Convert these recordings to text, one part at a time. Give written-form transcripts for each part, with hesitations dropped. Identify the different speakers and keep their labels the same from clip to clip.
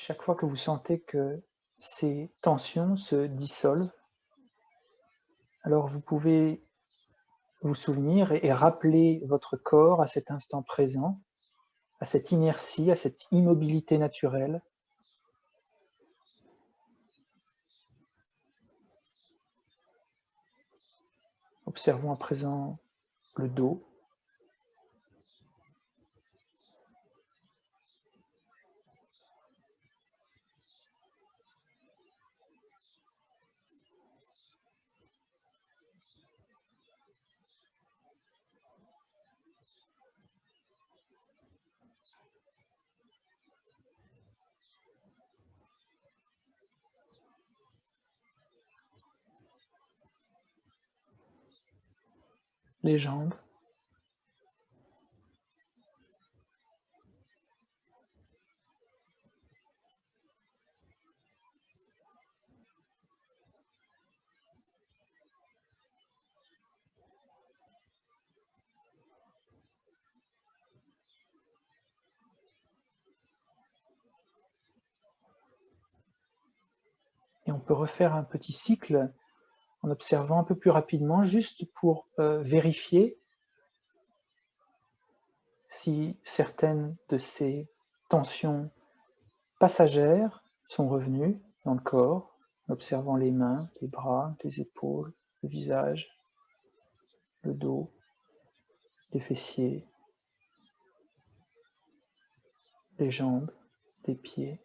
Speaker 1: Chaque fois que vous sentez que ces tensions se dissolvent, alors vous pouvez vous souvenir et rappeler votre corps à cet instant présent, à cette inertie, à cette immobilité naturelle. Observons à présent le dos, les jambes, et on peut refaire un petit cycle en observant un peu plus rapidement, juste pour vérifier si certaines de ces tensions passagères sont revenues dans le corps, en observant les mains, les bras, les épaules, le visage, le dos, les fessiers, les jambes, les pieds.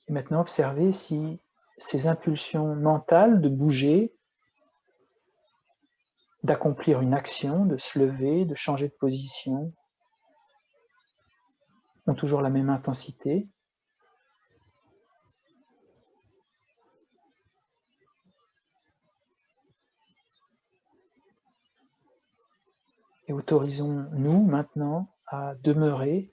Speaker 1: Et maintenant, observez si ces impulsions mentales de bouger, d'accomplir une action, de se lever, de changer de position, ont toujours la même intensité. Et autorisons-nous maintenant à demeurer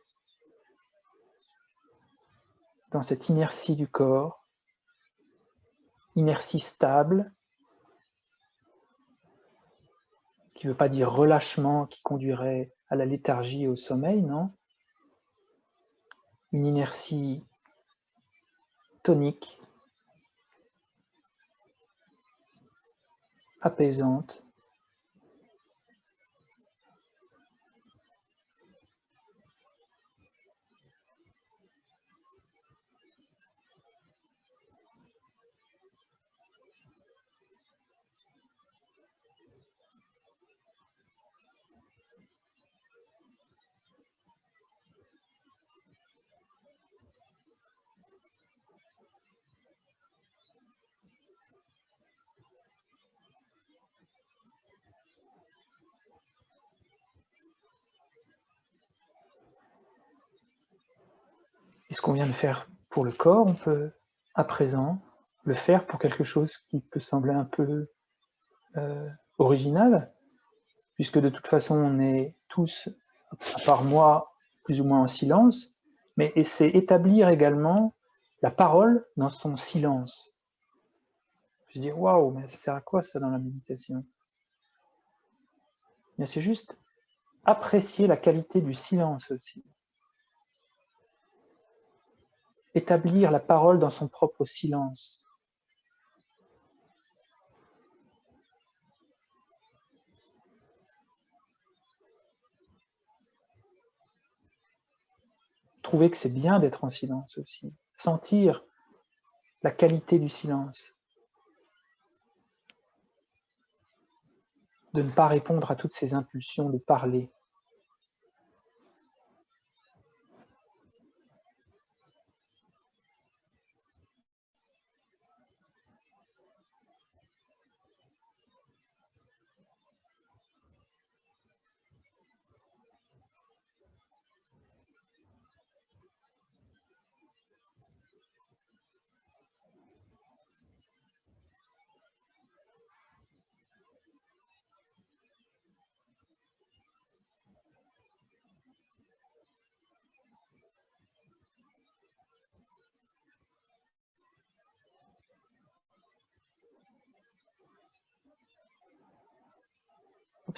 Speaker 1: dans cette inertie du corps, inertie stable, qui ne veut pas dire relâchement qui conduirait à la léthargie et au sommeil, non. Une inertie tonique, apaisante, et ce qu'on vient de faire pour le corps, on peut à présent le faire pour quelque chose qui peut sembler un peu original, puisque de toute façon on est tous, à part moi, plus ou moins en silence, mais c'est établir également la parole dans son silence. Je dis waouh, mais ça sert à quoi ça dans la méditation? Mais c'est juste apprécier la qualité du silence aussi. Établir la parole dans son propre silence. Trouver que c'est bien d'être en silence aussi. Sentir la qualité du silence. De ne pas répondre à toutes ces impulsions de parler.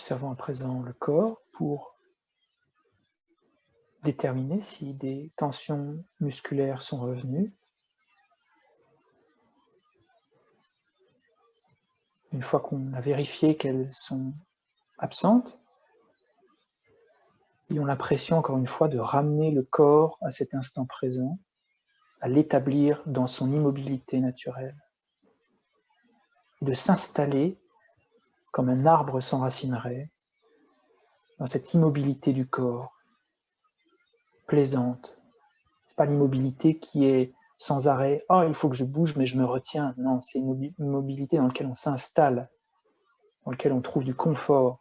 Speaker 1: Observons à présent le corps pour déterminer si des tensions musculaires sont revenues. Une fois qu'on a vérifié qu'elles sont absentes, ayons l'impression, encore une fois, de ramener le corps à cet instant présent, à l'établir dans son immobilité naturelle, et de s'installer comme un arbre s'enracinerait dans cette immobilité du corps, plaisante. Ce n'est pas l'immobilité qui est sans arrêt « Oh, il faut que je bouge, mais je me retiens ». Non, c'est une immobilité dans laquelle on s'installe, dans laquelle on trouve du confort.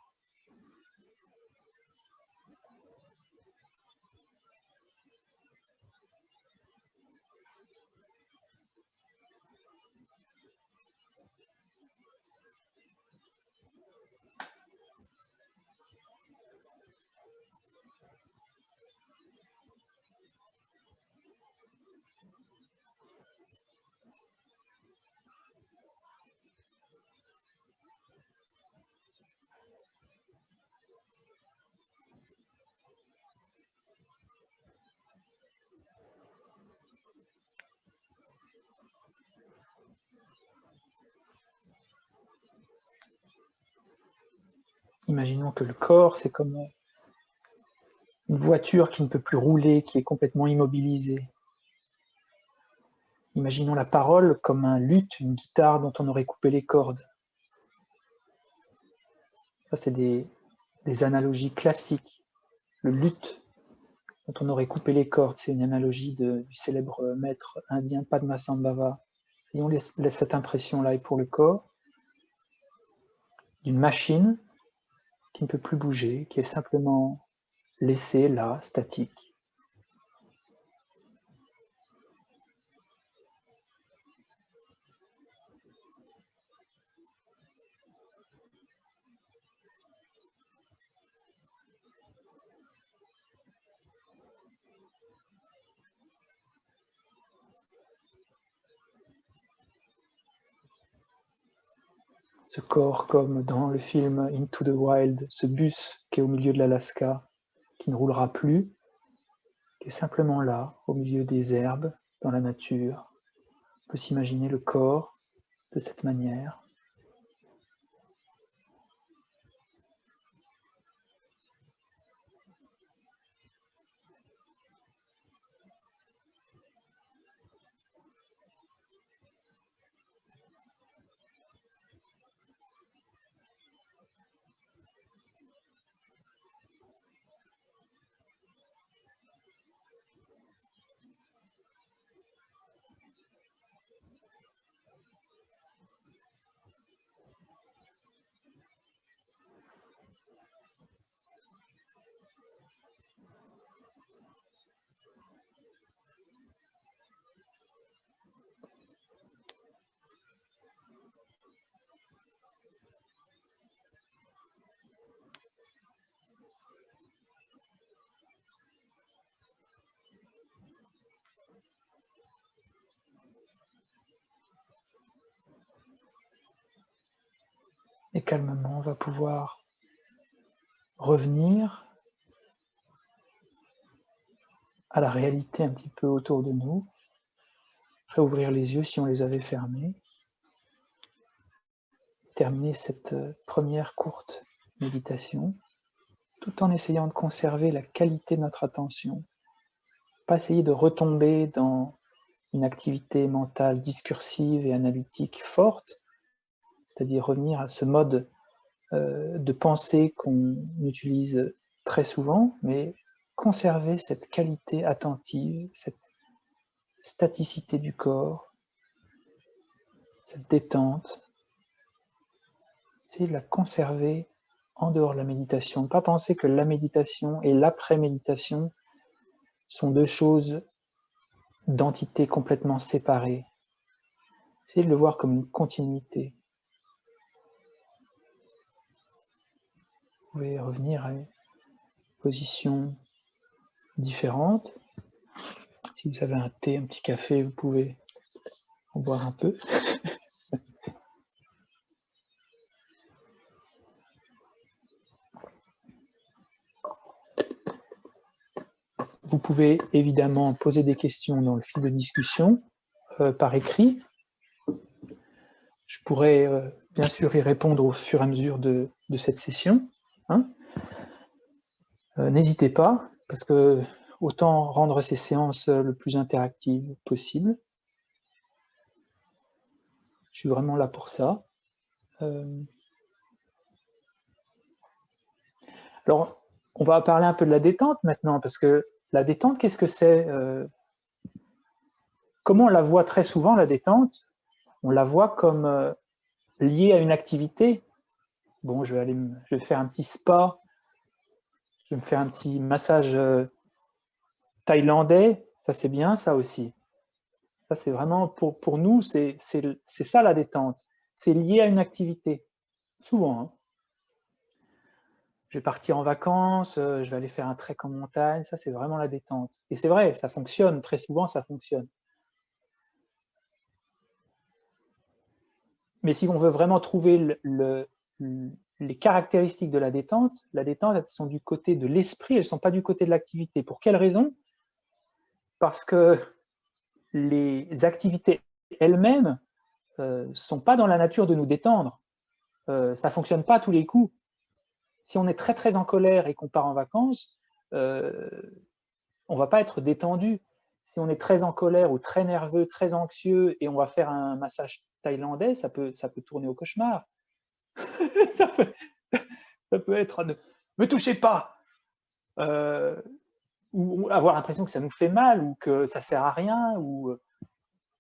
Speaker 1: Imaginons que le corps, c'est comme une voiture qui ne peut plus rouler, qui est complètement immobilisée. Imaginons la parole comme un luth, une guitare dont on aurait coupé les cordes. Ça, c'est des analogies classiques. Le luth dont on aurait coupé les cordes, c'est une analogie du célèbre maître indien Padmasambhava. Ayons cette impression-là, et pour le corps, d'une machine qui ne peut plus bouger, qui est simplement laissée là, statique. Ce corps comme dans le film Into the Wild, ce bus qui est au milieu de l'Alaska, qui ne roulera plus, qui est simplement là, au milieu des herbes, dans la nature. On peut s'imaginer le corps de cette manière. Et calmement, on va pouvoir revenir à la réalité un petit peu autour de nous, réouvrir les yeux si on les avait fermés, terminer cette première courte méditation, tout en essayant de conserver la qualité de notre attention, pas essayer de retomber dans une activité mentale discursive et analytique forte, c'est-à-dire revenir à ce mode de pensée qu'on utilise très souvent, mais conserver cette qualité attentive, cette staticité du corps, cette détente, c'est de la conserver en dehors de la méditation. Ne pas penser que la méditation et l'après-méditation sont deux choses d'entités complètement séparées. Essayez de le voir comme une continuité. Vous pouvez revenir à une position différente. Si vous avez un thé, un petit café, vous pouvez en boire un peu. vous pouvez évidemment poser des questions dans le fil de discussion par écrit. Je pourrais bien sûr y répondre au fur et à mesure de cette session. Hein. N'hésitez pas, parce que autant rendre ces séances le plus interactives possible. Je suis vraiment là pour ça. Alors, on va parler un peu de la détente maintenant, parce que la détente, qu'est-ce que c'est? Comment on la voit très souvent, la détente? On la voit comme liée à une activité. Bon, je vais faire un petit spa, je vais me faire un petit massage thaïlandais, ça c'est bien, ça aussi. Ça c'est vraiment, pour nous, c'est ça la détente. C'est lié à une activité, souvent. Hein. Je vais partir en vacances, je vais aller faire un trek en montagne, ça c'est vraiment la détente. Et c'est vrai, ça fonctionne, très souvent ça fonctionne. Mais si on veut vraiment trouver les caractéristiques de la détente, elles sont du côté de l'esprit, elles ne sont pas du côté de l'activité. Pour quelle raison? Parce que les activités elles-mêmes ne sont pas dans la nature de nous détendre. Ça ne fonctionne pas à tous les coups. Si on est très très en colère et qu'on part en vacances, on ne va pas être détendu. Si on est très en colère ou très nerveux, très anxieux, et on va faire un massage thaïlandais, ça peut tourner au cauchemar. ça peut être « me touchez pas !» ou avoir l'impression que ça nous fait mal ou que ça ne sert à rien. Ou...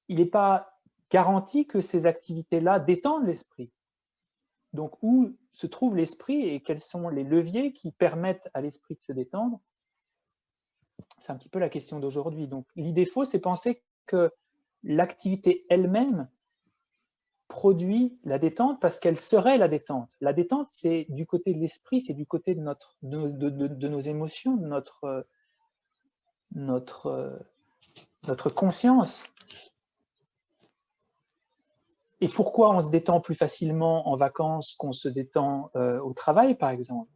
Speaker 1: Il n'est pas garanti que ces activités-là détendent l'esprit. Donc, où se trouve l'esprit et quels sont les leviers qui permettent à l'esprit de se détendre? C'est un petit peu la question d'aujourd'hui. Donc, l'idée fausse, c'est penser que l'activité elle-même produit la détente parce qu'elle serait la détente. La détente, c'est du côté de l'esprit, c'est du côté de nos émotions, de notre conscience. Et pourquoi on se détend plus facilement en vacances qu'on se détend au travail, par exemple?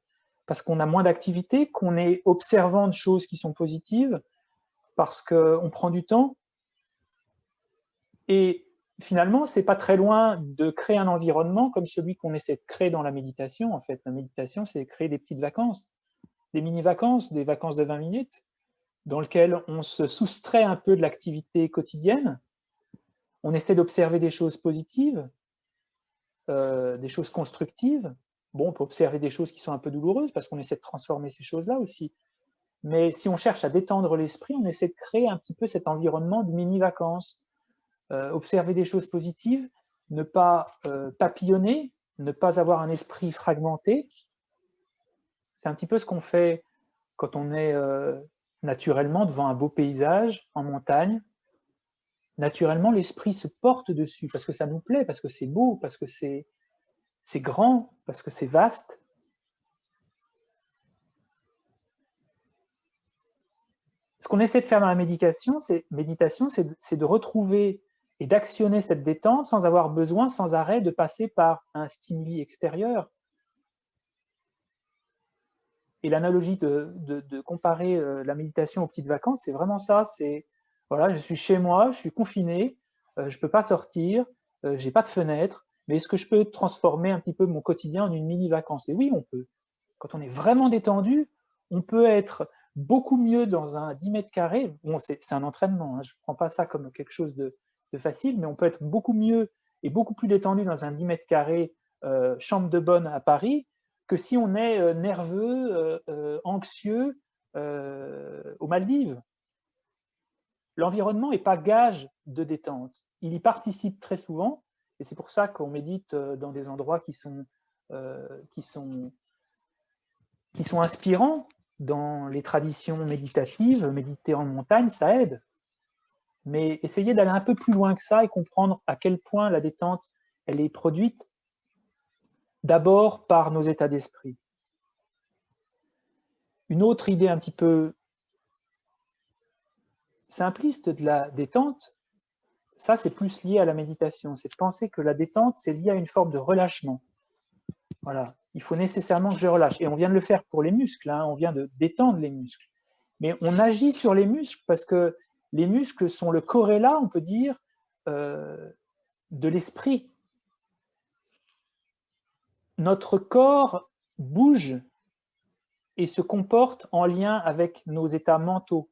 Speaker 1: Parce qu'on a moins d'activités, qu'on est observant de choses qui sont positives, parce qu'on prend du temps. Et finalement, ce n'est pas très loin de créer un environnement comme celui qu'on essaie de créer dans la méditation. En fait, la méditation, c'est créer des petites vacances, des mini-vacances, des vacances de 20 minutes, dans lesquelles on se soustrait un peu de l'activité quotidienne, on essaie d'observer des choses positives, des choses constructives. Bon, on peut observer des choses qui sont un peu douloureuses parce qu'on essaie de transformer ces choses-là aussi. Mais si on cherche à détendre l'esprit, on essaie de créer un petit peu cet environnement de mini-vacances. Observer des choses positives, ne pas papillonner, ne pas avoir un esprit fragmenté. C'est un petit peu ce qu'on fait quand on est naturellement devant un beau paysage en montagne. Naturellement, l'esprit se porte dessus parce que ça nous plaît, parce que c'est beau, parce que c'est grand, parce que c'est vaste. Ce qu'on essaie de faire dans la méditation, c'est de retrouver et d'actionner cette détente sans avoir besoin, sans arrêt, de passer par un stimuli extérieur. Et l'analogie de comparer la méditation aux petites vacances, c'est vraiment ça. C'est, voilà, je suis chez moi, je suis confiné, je ne peux pas sortir, je n'ai pas de fenêtre, mais est-ce que je peux transformer un petit peu mon quotidien en une mini-vacance? Et oui, on peut. Quand on est vraiment détendu, on peut être beaucoup mieux dans un 10 mètres carrés. Bon, c'est un entraînement, hein, je ne prends pas ça comme quelque chose de facile, mais on peut être beaucoup mieux et beaucoup plus détendu dans un 10 mètres carrés chambre de bonne à Paris que si on est nerveux, anxieux aux Maldives. L'environnement n'est pas gage de détente. Il y participe très souvent, et c'est pour ça qu'on médite dans des endroits qui sont inspirants. Dans les traditions méditatives, méditer en montagne, ça aide. Mais essayer d'aller un peu plus loin que ça et comprendre à quel point la détente, elle est produite d'abord par nos états d'esprit. Une autre idée un petit peu simpliste de la détente, ça c'est plus lié à la méditation, c'est de penser que la détente, c'est lié à une forme de relâchement. Voilà, il faut nécessairement que je relâche. Et on vient de le faire pour les muscles, hein, on vient de détendre les muscles. Mais on agit sur les muscles parce que les muscles sont le corrélat, on peut dire, de l'esprit. Notre corps bouge et se comporte en lien avec nos états mentaux.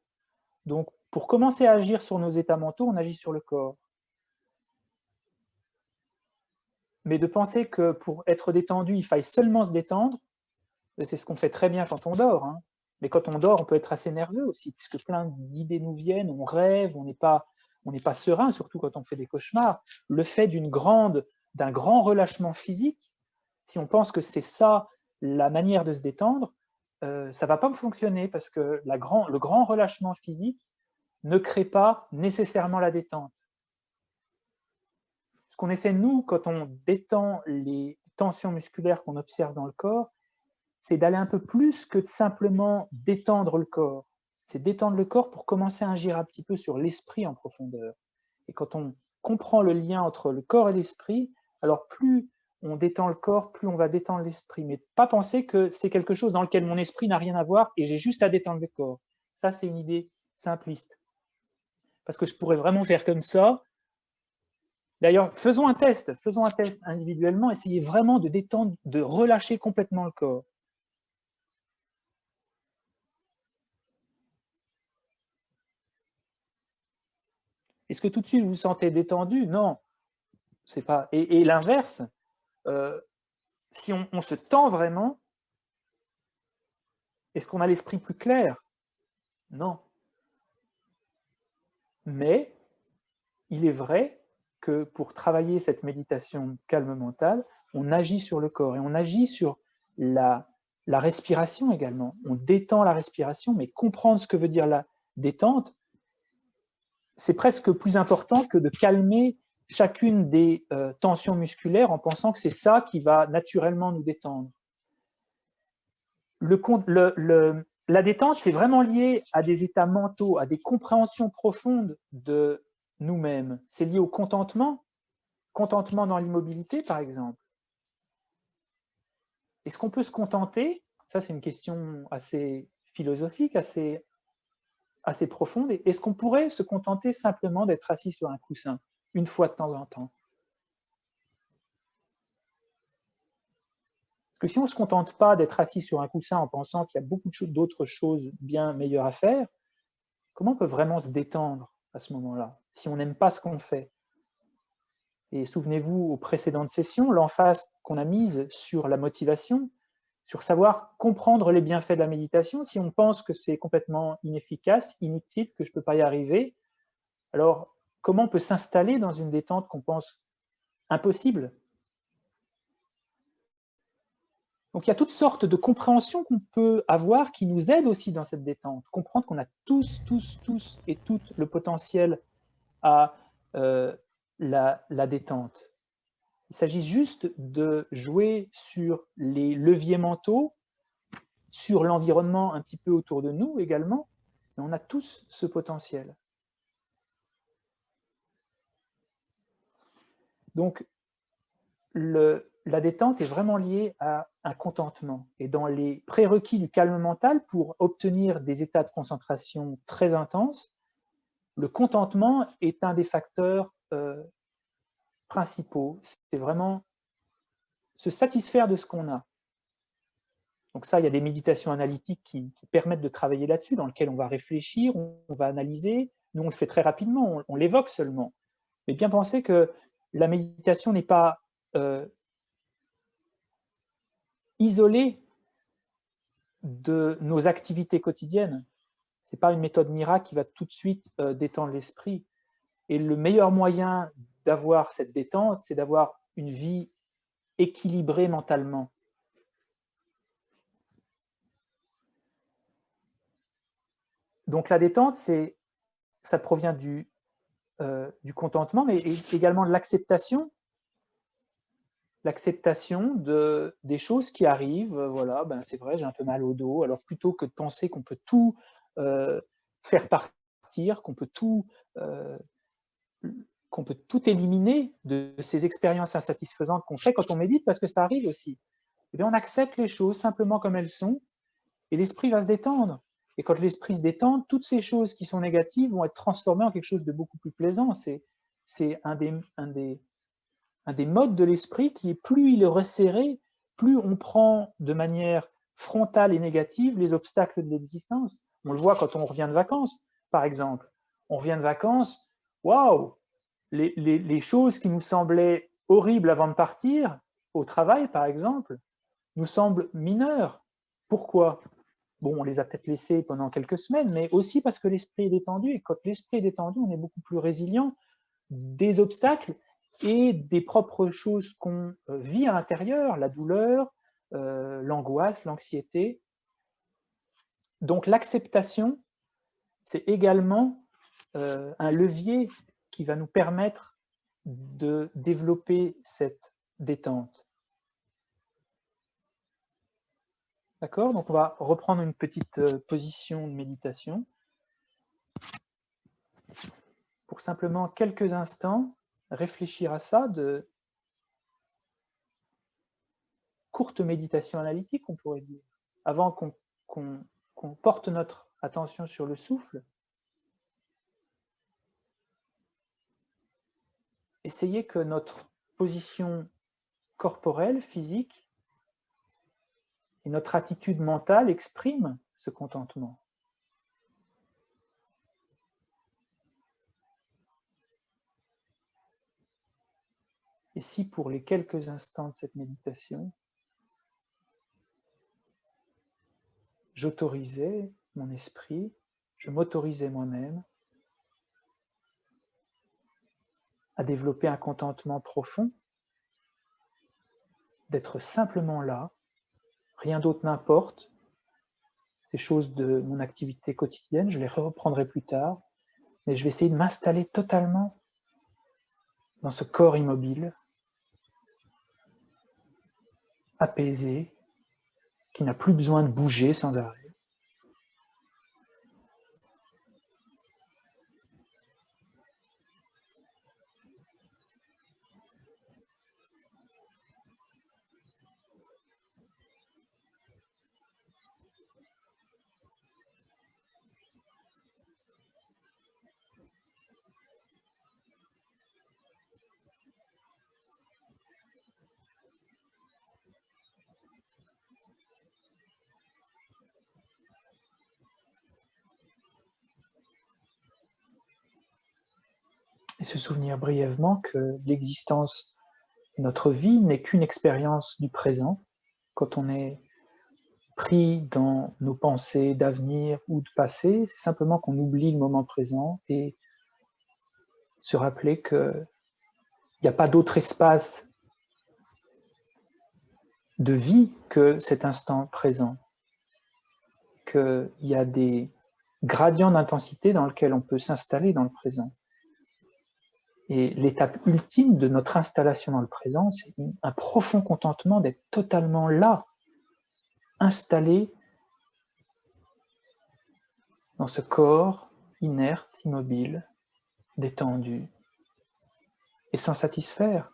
Speaker 1: Donc, pour commencer à agir sur nos états mentaux, on agit sur le corps. Mais de penser que pour être détendu, il faille seulement se détendre, c'est ce qu'on fait très bien quand on dort. Hein. Mais quand on dort, on peut être assez nerveux aussi, puisque plein d'idées nous viennent, on rêve, on n'est pas serein, surtout quand on fait des cauchemars. Le fait d'un grand relâchement physique, si on pense que c'est ça la manière de se détendre, ça ne va pas fonctionner, parce que le grand relâchement physique ne crée pas nécessairement la détente. Ce qu'on essaie, nous, quand on détend les tensions musculaires qu'on observe dans le corps, c'est d'aller un peu plus que de simplement détendre le corps. C'est détendre le corps pour commencer à agir un petit peu sur l'esprit en profondeur. Et quand on comprend le lien entre le corps et l'esprit, alors plus on détend le corps, plus on va détendre l'esprit. Mais pas penser que c'est quelque chose dans lequel mon esprit n'a rien à voir et j'ai juste à détendre le corps. Ça, c'est une idée simpliste. Parce que je pourrais vraiment faire comme ça. D'ailleurs, faisons un test individuellement, essayez vraiment de détendre, de relâcher complètement le corps. Est-ce que tout de suite vous vous sentez détendu? Non, c'est pas. Et l'inverse, si on se tend vraiment, est-ce qu'on a l'esprit plus clair? Non. Mais il est vrai que pour travailler cette méditation calme mentale, on agit sur le corps et on agit sur la respiration également. On détend la respiration, mais comprendre ce que veut dire la détente, c'est presque plus important que de calmer chacune des tensions musculaires en pensant que c'est ça qui va naturellement nous détendre. La détente, c'est vraiment lié à des états mentaux, à des compréhensions profondes de nous-mêmes. C'est lié au contentement dans l'immobilité, par exemple. Est-ce qu'on peut se contenter? Ça, c'est une question assez philosophique, assez profonde. Est-ce qu'on pourrait se contenter simplement d'être assis sur un coussin, une fois de temps en temps? Parce que si on ne se contente pas d'être assis sur un coussin en pensant qu'il y a beaucoup d'autres choses bien meilleures à faire, comment on peut vraiment se détendre à ce moment-là, si on n'aime pas ce qu'on fait? Et souvenez-vous, aux précédentes sessions, l'emphase qu'on a mise sur la motivation, sur savoir comprendre les bienfaits de la méditation. Si on pense que c'est complètement inefficace, inutile, que je ne peux pas y arriver, alors comment on peut s'installer dans une détente qu'on pense impossible? Donc il y a toutes sortes de compréhensions qu'on peut avoir qui nous aident aussi dans cette détente. Comprendre qu'on a tous et toutes le potentiel à la détente. Il s'agit juste de jouer sur les leviers mentaux, sur l'environnement un petit peu autour de nous également, mais on a tous ce potentiel. Donc, la détente est vraiment liée à un contentement. Et dans les prérequis du calme mental, pour obtenir des états de concentration très intenses, le contentement est un des facteurs principaux. C'est vraiment se satisfaire de ce qu'on a. Donc ça, il y a des méditations analytiques qui permettent de travailler là-dessus, dans lesquelles on va réfléchir, on va analyser. Nous, on le fait très rapidement, on l'évoque seulement. Mais bien penser que la méditation n'est pas isolée de nos activités quotidiennes. Ce n'est pas une méthode miracle qui va tout de suite détendre l'esprit. Et le meilleur moyen d'avoir cette détente, c'est d'avoir une vie équilibrée mentalement. Donc la détente, ça provient du contentement, mais également de l'acceptation des choses qui arrivent. Voilà, ben c'est vrai, j'ai un peu mal au dos. Alors plutôt que de penser qu'on peut tout faire partir, qu'on peut tout éliminer de ces expériences insatisfaisantes qu'on fait quand on médite, parce que ça arrive aussi, eh bien, on accepte les choses simplement comme elles sont, et l'esprit va se détendre. Et quand l'esprit se détend, toutes ces choses qui sont négatives vont être transformées en quelque chose de beaucoup plus plaisant. C'est un des modes de l'esprit qui est, plus il est resserré, plus on prend de manière frontale et négative les obstacles de l'existence. On le voit quand on revient de vacances, par exemple. On revient de vacances, waouh, les choses qui nous semblaient horribles avant de partir, au travail par exemple, nous semblent mineures. Pourquoi? Bon, on les a peut-être laissées pendant quelques semaines, mais aussi parce que l'esprit est détendu, et quand l'esprit est détendu, on est beaucoup plus résilient des obstacles et des propres choses qu'on vit à l'intérieur, la douleur, l'angoisse, l'anxiété. Donc l'acceptation, c'est également un levier qui va nous permettre de développer cette détente. D'accord? Donc on va reprendre une petite position de méditation pour simplement quelques instants réfléchir à ça, de courte méditation analytique, on pourrait dire, avant qu'on porte notre attention sur le souffle. Essayez que notre position corporelle, physique, et notre attitude mentale expriment ce contentement. Et si pour les quelques instants de cette méditation, j'autorisais mon esprit, je m'autorisais moi-même à développer un contentement profond, d'être simplement là, rien d'autre n'importe, ces choses de mon activité quotidienne, je les reprendrai plus tard, mais je vais essayer de m'installer totalement dans ce corps immobile, apaisé, qui n'a plus besoin de bouger sans arrêt. Et se souvenir brièvement que l'existence de notre vie n'est qu'une expérience du présent. Quand on est pris dans nos pensées d'avenir ou de passé, c'est simplement qu'on oublie le moment présent et se rappeler qu'il n'y a pas d'autre espace de vie que cet instant présent, qu'il y a des gradients d'intensité dans lesquels on peut s'installer dans le présent. Et l'étape ultime de notre installation dans le présent, c'est un profond contentement d'être totalement là, installé dans ce corps inerte, immobile, détendu, et s'en satisfaire.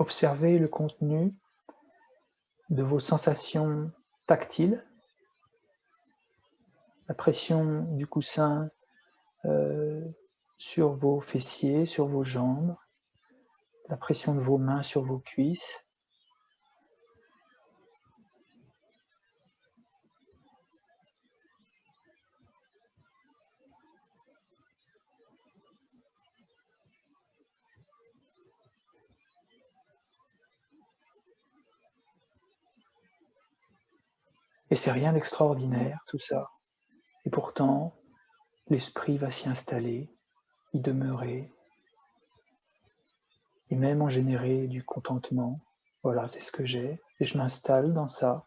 Speaker 1: Observez le contenu de vos sensations tactiles, la pression du coussin sur vos fessiers, sur vos jambes, la pression de vos mains sur vos cuisses. Et c'est rien d'extraordinaire tout ça. Et pourtant, l'esprit va s'y installer y demeurer et même en générer du contentement. Voilà, c'est ce que j'ai et je m'installe dans ça.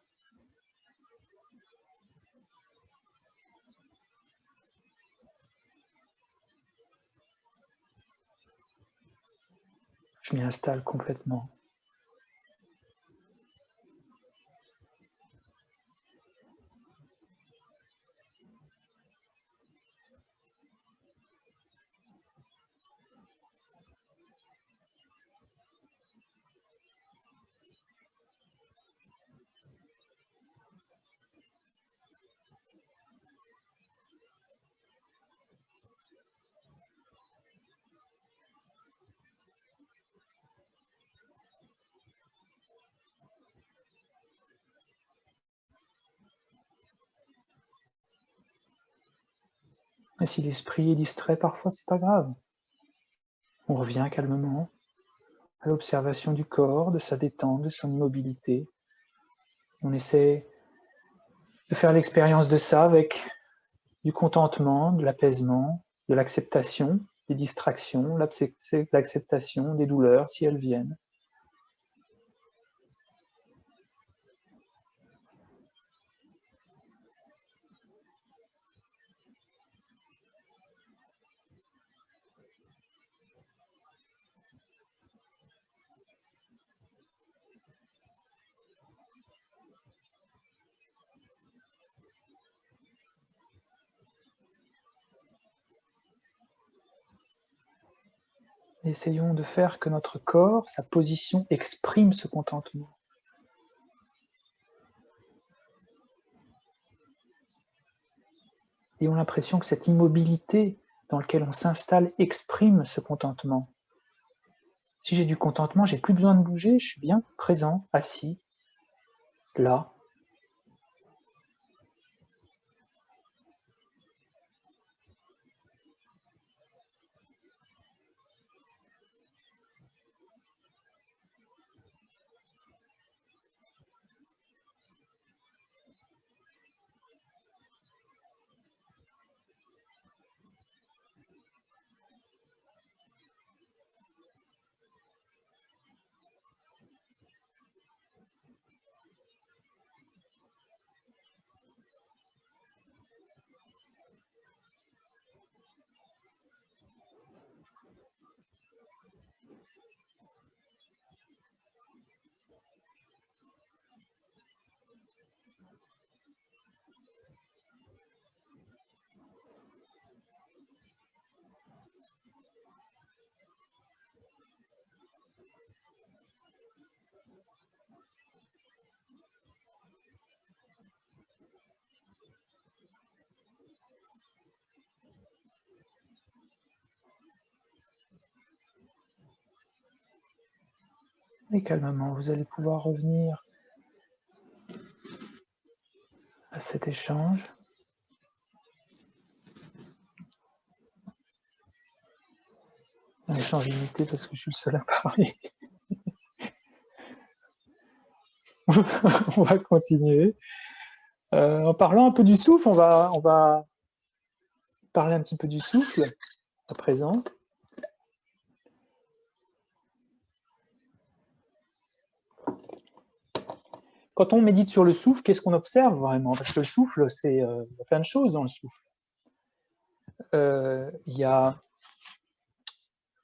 Speaker 1: Je m'y installe complètement. Et si l'esprit est distrait, parfois, c'est pas grave. On revient calmement à l'observation du corps, de sa détente, de son immobilité. On essaie de faire l'expérience de ça avec du contentement, de l'apaisement, de l'acceptation des distractions, l'acceptation des douleurs si elles viennent. Essayons de faire que notre corps, sa position, exprime ce contentement. Ayons l'impression que cette immobilité dans laquelle on s'installe exprime ce contentement. Si j'ai du contentement, j'ai plus besoin de bouger, je suis bien présent, assis, là. Et calmement, vous allez pouvoir revenir à cet échange. Un échange limité parce que je suis le seul à parler. On va continuer. En parlant un peu du souffle, on va parler un petit peu du souffle à présent. Quand on médite sur le souffle, qu'est-ce qu'on observe vraiment? Parce que le souffle, il y a plein de choses dans le souffle. Il y a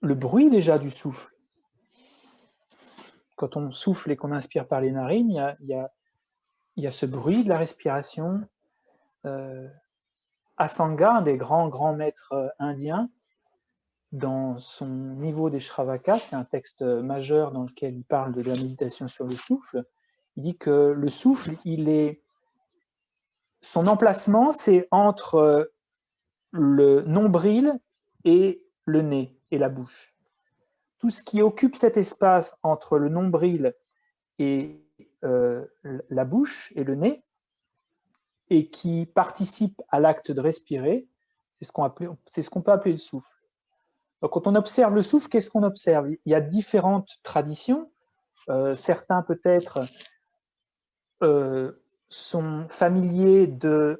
Speaker 1: le bruit déjà du souffle. Quand on souffle et qu'on inspire par les narines, il y a ce bruit de la respiration. Asanga, un des grands maîtres indiens, dans son niveau des Shravaka, c'est un texte majeur dans lequel il parle de la méditation sur le souffle. Il dit que le souffle, son emplacement, c'est entre le nombril et le nez et la bouche. Tout ce qui occupe cet espace entre le nombril et la bouche et le nez, et qui participe à l'acte de respirer, c'est ce qu'on peut appeler le souffle. Donc, quand on observe le souffle, qu'est-ce qu'on observe? Il y a différentes traditions. Certains peut-être sont familiers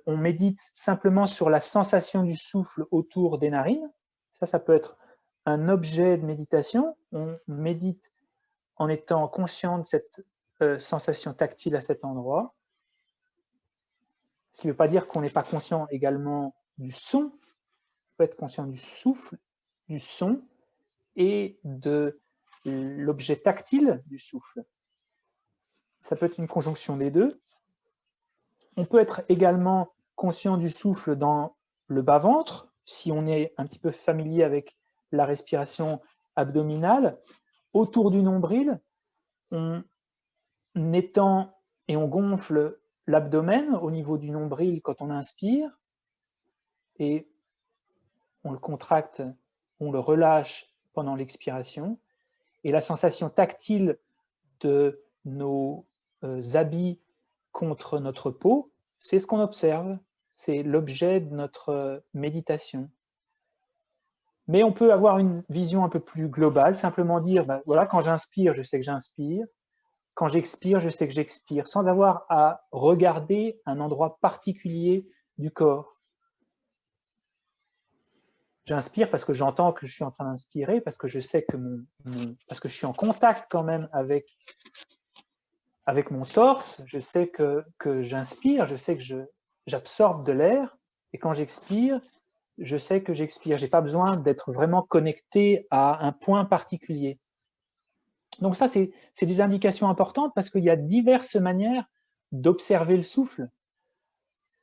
Speaker 1: on médite simplement sur la sensation du souffle autour des narines, Ça peut être un objet de méditation. On médite en étant conscient de cette sensation tactile à cet endroit. Ce qui ne veut pas dire qu'on n'est pas conscient également du son. On peut être conscient du souffle, du son et de l'objet tactile du souffle. Ça peut être une conjonction des deux. On peut être également conscient du souffle dans le bas-ventre, si on est un petit peu familier avec la respiration abdominale. Autour du nombril, on étend et on gonfle l'abdomen au niveau du nombril quand on inspire, et on le contracte, on le relâche pendant l'expiration. Et la sensation tactile de nos habits contre notre peau, c'est ce qu'on observe, c'est l'objet de notre méditation. Mais on peut avoir une vision un peu plus globale, simplement dire, ben voilà, quand j'inspire, je sais que j'inspire, quand j'expire, je sais que j'expire, sans avoir à regarder un endroit particulier du corps. J'inspire parce que j'entends que je suis en train d'inspirer, parce que je sais que parce que je suis en contact quand même avec mon torse, je sais que j'inspire, je sais que j'absorbe de l'air, et quand j'expire, je sais que j'expire. Je n'ai pas besoin d'être vraiment connecté à un point particulier. Donc ça, c'est des indications importantes parce qu'il y a diverses manières d'observer le souffle.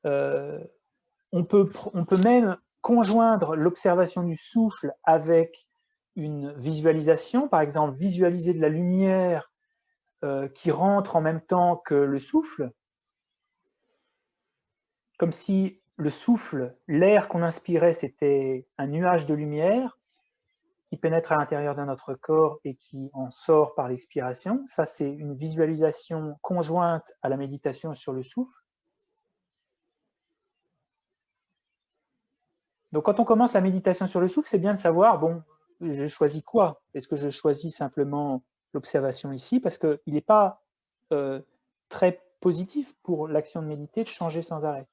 Speaker 1: On peut même conjoindre l'observation du souffle avec une visualisation, par exemple visualiser de la lumière qui rentre en même temps que le souffle, comme si le souffle, l'air qu'on inspirait, c'était un nuage de lumière qui pénètre à l'intérieur de notre corps et qui en sort par l'expiration. Ça, c'est une visualisation conjointe à la méditation sur le souffle. Donc, quand on commence la méditation sur le souffle, c'est bien de savoir, bon, je choisis quoi? Est-ce que je choisis simplement l'observation ici? Parce qu'il n'est pas très positif pour l'action de méditer de changer sans arrêt.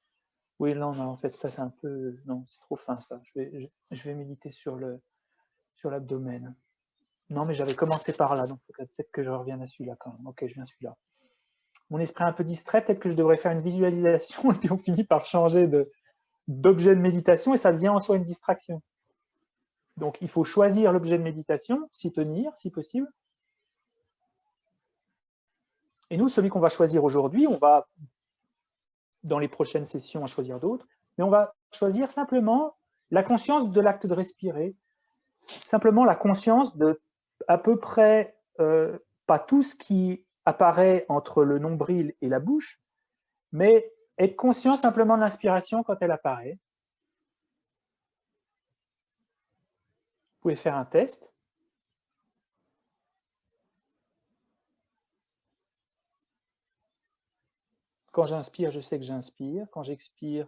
Speaker 1: Oui, non, en fait, ça c'est un peu... Non, c'est trop fin ça. Je vais méditer sur l'abdomen. Non, mais j'avais commencé par là, donc peut-être que je revienne à celui-là quand même. Ok, je viens à celui-là. Mon esprit est un peu distrait, peut-être que je devrais faire une visualisation et puis on finit par changer d'objet de méditation et ça devient en soi une distraction. Donc il faut choisir l'objet de méditation, s'y tenir si possible. Et nous, celui qu'on va choisir aujourd'hui, on va, dans les prochaines sessions, en choisir d'autres, mais on va choisir simplement la conscience de l'acte de respirer, simplement la conscience de à peu près pas tout ce qui apparaît entre le nombril et la bouche, mais être conscient simplement de l'inspiration quand elle apparaît. Vous pouvez faire un test. Quand j'inspire, je sais que j'inspire. Quand j'expire,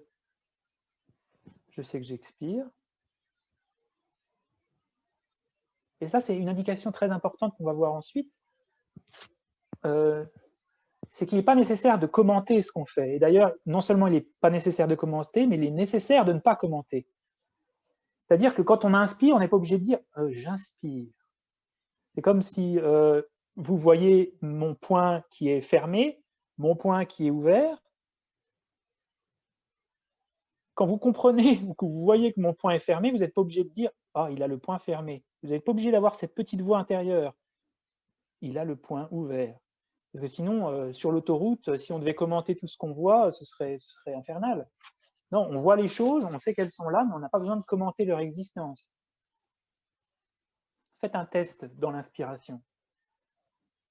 Speaker 1: je sais que j'expire. Et ça, c'est une indication très importante qu'on va voir ensuite. C'est qu'il n'est pas nécessaire de commenter ce qu'on fait. Et d'ailleurs, non seulement il n'est pas nécessaire de commenter, mais il est nécessaire de ne pas commenter. C'est-à-dire que quand on inspire, on n'est pas obligé de dire « j'inspire ». C'est comme si vous voyez mon poing qui est fermé, mon poing qui est ouvert. Quand vous comprenez ou que vous voyez que mon poing est fermé, vous n'êtes pas obligé de dire « ah, il a le poing fermé ». Vous n'êtes pas obligé d'avoir cette petite voix intérieure. Il a le poing ouvert. Parce que sinon, sur l'autoroute, si on devait commenter tout ce qu'on voit, ce serait infernal. Non, on voit les choses, on sait qu'elles sont là, mais on n'a pas besoin de commenter leur existence. Faites un test dans l'inspiration.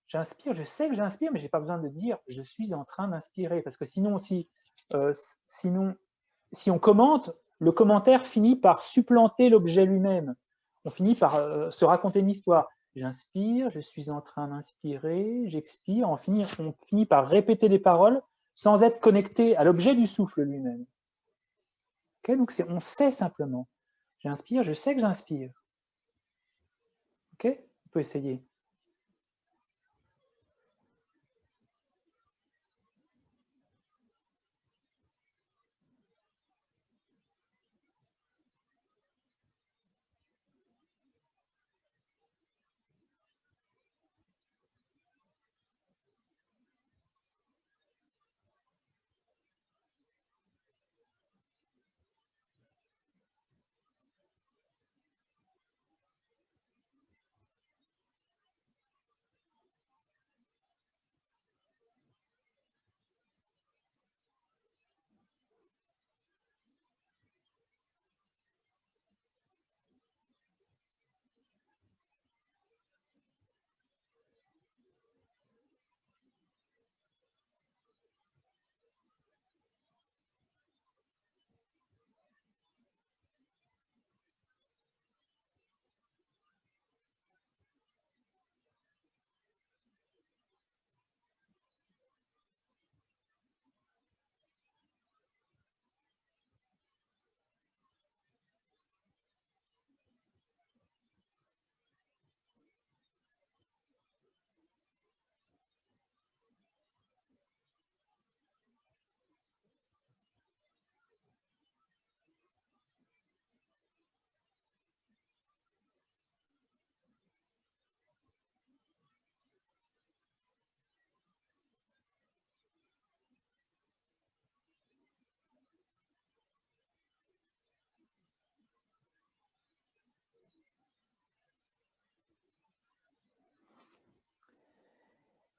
Speaker 1: J'inspire, je sais que j'inspire, mais je n'ai pas besoin de dire « je suis en train d'inspirer ». Parce que sinon, si on commente, le commentaire finit par supplanter l'objet lui-même. On finit par se raconter une histoire. J'inspire, je suis en train d'inspirer, j'expire, on finit par répéter les paroles sans être connecté à l'objet du souffle lui-même. Okay, donc on sait simplement. J'inspire, je sais que j'inspire. Ok, on peut essayer.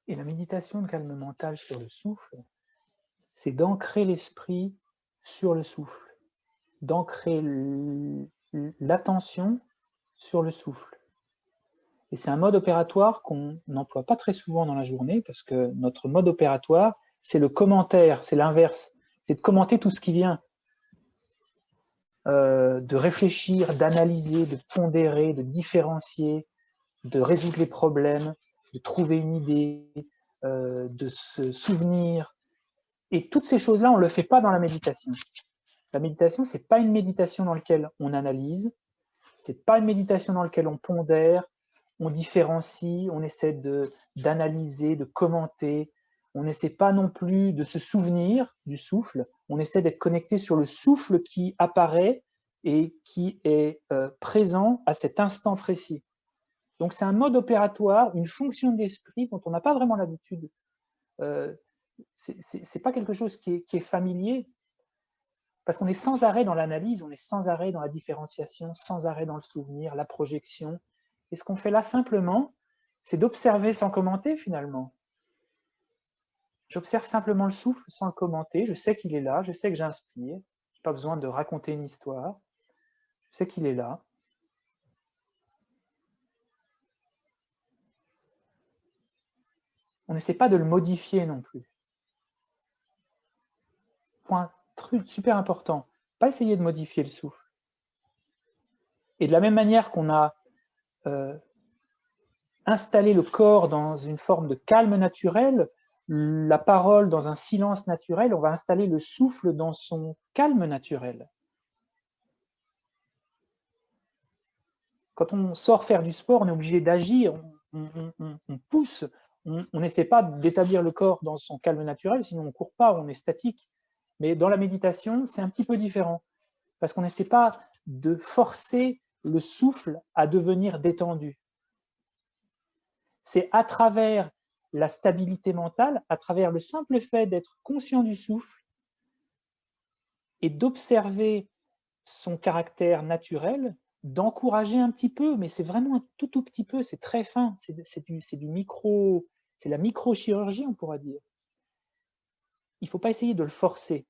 Speaker 1: Et la méditation de calme mental sur le souffle, c'est d'ancrer l'esprit sur le souffle, d'ancrer l'attention sur le souffle. Et c'est un mode opératoire qu'on n'emploie pas très souvent dans la journée, parce que notre mode opératoire, c'est le commentaire, c'est l'inverse. C'est de commenter tout ce qui vient, de réfléchir, d'analyser, de pondérer, de différencier, de résoudre les problèmes, de trouver une idée, de se souvenir. Et toutes ces choses-là, on ne le fait pas dans la méditation. La méditation, ce n'est pas une méditation dans laquelle on analyse, ce n'est pas une méditation dans laquelle on pondère, on différencie, on essaie d'analyser, de commenter. On n'essaie pas non plus de se souvenir du souffle, on essaie d'être connecté sur le souffle qui apparaît et qui est présent à cet instant précis. Donc c'est un mode opératoire, une fonction de l'esprit dont on n'a pas vraiment l'habitude. C'est pas quelque chose qui est familier, parce qu'on est sans arrêt dans l'analyse, on est sans arrêt dans la différenciation, sans arrêt dans le souvenir, la projection. Et ce qu'on fait là simplement, c'est d'observer sans commenter finalement. J'observe simplement le souffle sans le commenter, je sais qu'il est là, je sais que j'inspire, je n'ai pas besoin de raconter une histoire, je sais qu'il est là. On n'essaie pas de le modifier non plus. Point super important, pas essayer de modifier le souffle. Et de la même manière qu'on a installé le corps dans une forme de calme naturel, la parole dans un silence naturel, on va installer le souffle dans son calme naturel. Quand on sort faire du sport, on est obligé d'agir, on pousse, on n'essaie pas d'établir le corps dans son calme naturel, sinon on ne court pas, on est statique. Mais dans la méditation, c'est un petit peu différent, parce qu'on n'essaie pas de forcer le souffle à devenir détendu. C'est à travers la stabilité mentale, à travers le simple fait d'être conscient du souffle et d'observer son caractère naturel, d'encourager un petit peu, mais c'est vraiment un tout petit peu, c'est très fin, c'est du micro, c'est la microchirurgie, on pourra dire. Il ne faut pas essayer de le forcer.